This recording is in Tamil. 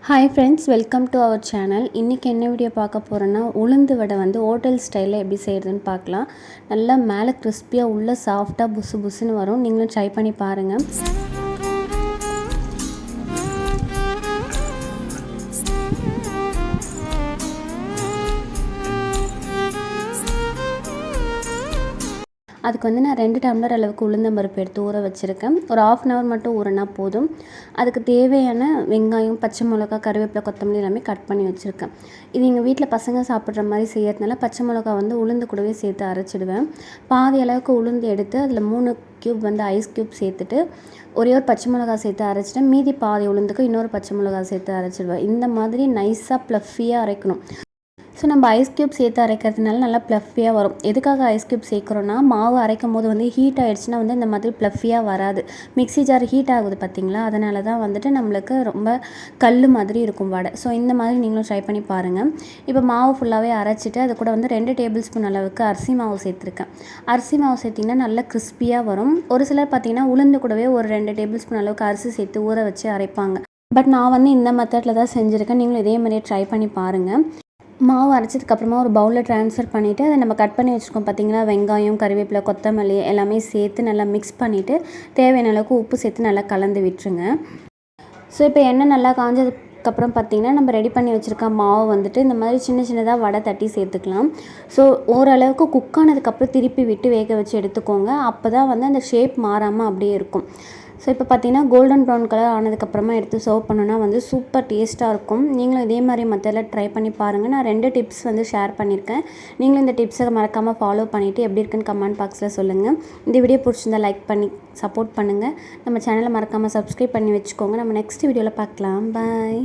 Hi friends, welcome to our channel. இன்றைக்கி என்ன வீடியோ பார்க்க போகிறோன்னா, உளுந்து வடை ஹோட்டல் ஸ்டைலில் எப்படி செய்கிறதுன்னு பார்க்கலாம். நல்லா மேலே கிறிஸ்பியாக உள்ள சாஃப்டாக புசு புசுன்னு வரும். நீங்களும் ட்ரை பண்ணி பாருங்கள். அதுக்கு நான் 2 டம்ளர் அளவுக்கு உளுந்தம்பருப்பு எடுத்து ஊற வச்சுருக்கேன். ஒரு 1/2 hour மட்டும் ஊறினா போதும். அதுக்கு தேவையான வெங்காயம், பச்சை மிளகா, கருவேப்பிலை, கொத்தமல்லி எல்லாமே கட் பண்ணி வச்சுருக்கேன். இது எங்கள் வீட்டில் பசங்க சாப்பிட்ற மாதிரி செய்யறதுனால பச்சை மிளகா உளுந்து கூடவே சேர்த்து அரைச்சிடுவேன். பாதி அளவுக்கு உளுந்து எடுத்து அதில் 3 க்யூப் ஐஸ் க்யூப் சேர்த்துட்டு ஒரே ஒரு பச்சை மிளகா சேர்த்து அரைச்சிட்டு மீதி பாதி உளுந்துக்கு இன்னொரு பச்சை மிளகா சேர்த்து அரைச்சிடுவேன். இந்த மாதிரி நைஸாக ப்ளஃபியாக அரைக்கணும். ஸோ நம்ம ஐஸ் க்யூப் சேர்த்து அரைக்கிறதுனால நல்லா ப்ளஃபியாக வரும். எதுக்காக ஐஸ் க்யூப் சேர்க்குறோன்னா, மாவு அரைக்கும் போது ஹீட் ஆகிடுச்சுன்னா இந்த மாதிரி ப்ளஃபியாக வராது. மிக்ஸி ஜார் ஹீட் ஆகுது பார்த்திங்களா, அதனால தான் நம்மளுக்கு ரொம்ப கல் மாதிரி இருக்கும் வடை. ஸோ இந்த மாதிரி நீங்களும் ட்ரை பண்ணி பாருங்கள். இப்போ மாவு ஃபுல்லாகவே அரைச்சிட்டு அது கூட 2 டேபிள் ஸ்பூன் அளவுக்கு அரிசி மாவு சேர்த்துருக்கேன். அரிசி மாவு சேர்த்திங்கன்னா நல்லா கிறிஸ்பியாக வரும். ஒரு சிலர் பார்த்திங்கன்னா உளுந்து கூடவே ஒரு 2 டேபிள் ஸ்பூன் அளவுக்கு அரிசி சேர்த்து ஊற வச்சு அரைப்பாங்க. பட் நான் இந்த மெத்தடில் தான் செஞ்சுருக்கேன். நீங்களும் இதே மாதிரியே ட்ரை பண்ணி பாருங்கள். மாவு அரைச்சதுக்கப்புறமா ஒரு பவுலில் ட்ரான்ஸ்ஃபர் பண்ணிவிட்டு அதை நம்ம கட் பண்ணி வச்சுருக்கோம் பார்த்திங்களா, வெங்காயம், கருவேப்பிலை, கொத்தமல்லி எல்லாமே சேர்த்து நல்லா மிக்ஸ் பண்ணிவிட்டு தேவையான அளவுக்கு உப்பு சேர்த்து நல்லா கலந்து விட்டுருங்க. ஸோ இப்போ எண்ணெய் நல்லா காஞ்சதுக்கப்புறம் பார்த்திங்கன்னா நம்ம ரெடி பண்ணி வச்சுருக்க மாவு இந்த மாதிரி சின்ன சின்னதாக வடை தட்டி சேர்த்துக்கலாம். ஸோ ஓரளவுக்கு குக் ஆனதுக்கப்புறம் திருப்பி விட்டு வேக வச்சு எடுத்துக்கோங்க. அப்போ தான் அந்த ஷேப் மாறாமல் அப்படியே இருக்கும். ஸோ இப்போ பார்த்திங்கன்னா கோல்டன் ப்ரௌன் கலர் ஆனதுக்கப்புறமா எடுத்து சர்வ் பண்ணோன்னா சூப்பர் டேஸ்ட்டாக இருக்கும். நீங்களும் இதே மாதிரி மெத்தடில் ட்ரை பண்ணி பாருங்கள். நான் 2 டிப்ஸ் ஷேர் பண்ணியிருக்கேன். நீங்களும் இந்த டிப்ஸை மறக்காமல் ஃபாலோ பண்ணிவிட்டு எப்படி இருக்குன்னு கமெண்ட் பாக்ஸில் சொல்லுங்கள். இந்த வீடியோ பிடிச்சிருந்தால் லைக் பண்ணி சப்போர்ட் பண்ணுங்கள். நம்ம சேனலை மறக்காமல் சப்ஸ்கிரைப் பண்ணி வச்சுக்கோங்க. நம்ம நெக்ஸ்ட் வீடியோவில் பார்க்கலாம். பாய்.